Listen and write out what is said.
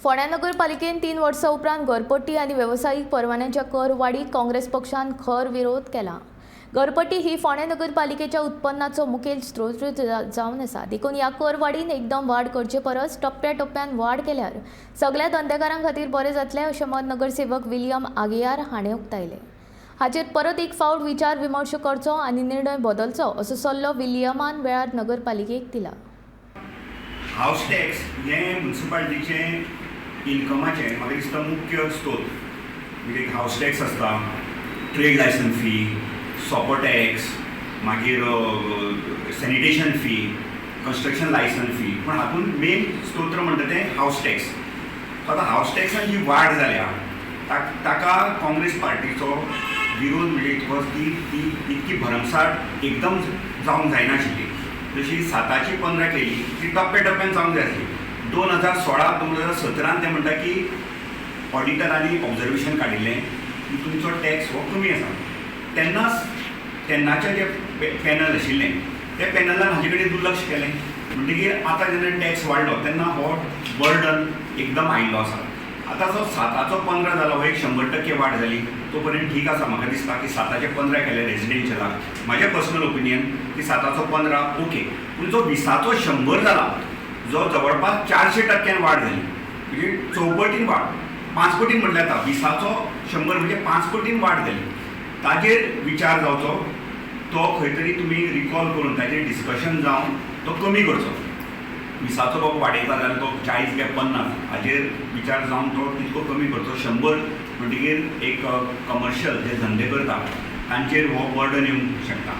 फोंड्या नगरपालिकेन 3 वर्सां उपरांत घरपट्टी आनी वेवसायीक परवान्यांच्या कर वाडीक काँग्रेस पक्षान खर विरोध केला। घरपट्टी ही फोंड्या नगरपालिकेच्या उत्पन्नाचो मुखेल स्त्रोत जावन आसा। देखून ह्या कर वाडीन एकदम वाड करचे परस टप्प्याटप्प्यान वाड केल्यार सगळ्या धंदेकारां खातीर बरें जातलें अशें मत नगरसेवक विलियम आगियार हाणें उक्तायलें। हाचेर परत एक फावट विचार विमर्श करचो आनी निर्णय बदलचो असो सल्लो विलियमान वेळार नगरपालिकेक दिला। हाऊस टॅक्स हे म्युनिसिपालिटीचे इन्कमाचे म्हाका दिसता मुख्य स्त्रोत। म्हणजे हाऊस टॅक्स आसता, ट्रेड लायसन्स फी, सॉपो टॅक्स, मागीर sanitation fee, construction licence fee, पण हातून मेन स्तोत्र म्हणटा तें हाऊस टॅक्स। आता हाऊस टॅक्सान जी वाड जाल्या ताका काँग्रेस पार्टीचो विरोध म्हणजे ती इतकी भरमसाट एकदम जावंक जायनाशिल्ली। जशी 7ची 15 केली ती टप्प्याटप्प्यान जावंक जाय आसली। 2016-2017 ते म्हणटा की ऑडिटरांनी ऑब्जर्वेशन काडिल्लें की तुमचो टॅक्स हो कमी आसा। तेन्नाचें जे पॅनल आशिल्लें त्या पॅनलान हाजे कडेन दुर्लक्ष केलें। म्हणटकीर आतां जेन्ना टॅक्स वाडलो तेन्ना हो बर्डन एकदम आयिल्लो आसा। आतां जो 7चो 15 जालो हो एक 100% वाड जाली, तो पर्यंत ठीक आसा। म्हाका दिसता की 7चे 15 केले रेजिडेन्शियलाक, म्हाजें पर्सनल ओपिनियन की 7चो 15 ओके। पूण जो 20चो 100 जाला, जो जवळपास 400% वाड जाली, म्हणजे चौपटीन वाड, 5 पटीन म्हटल्यार आता 20चो 100 म्हणजे 5 पटीन वाड जाली। ताजेर विचार जावचो, तो खंय तरी तुमी रिकॉल करून ताजेर डिस्कशन जावन तो कमी करचो। 20चो बाबा वाडयता जाल्यार तो 40 काय 50 हाजेर विचार जावन तो तितको कमी करचो। 100 म्हणटकीर एक कमर्शियल जे धंदे करता तांचेर हो बर्डन येवंक शकता।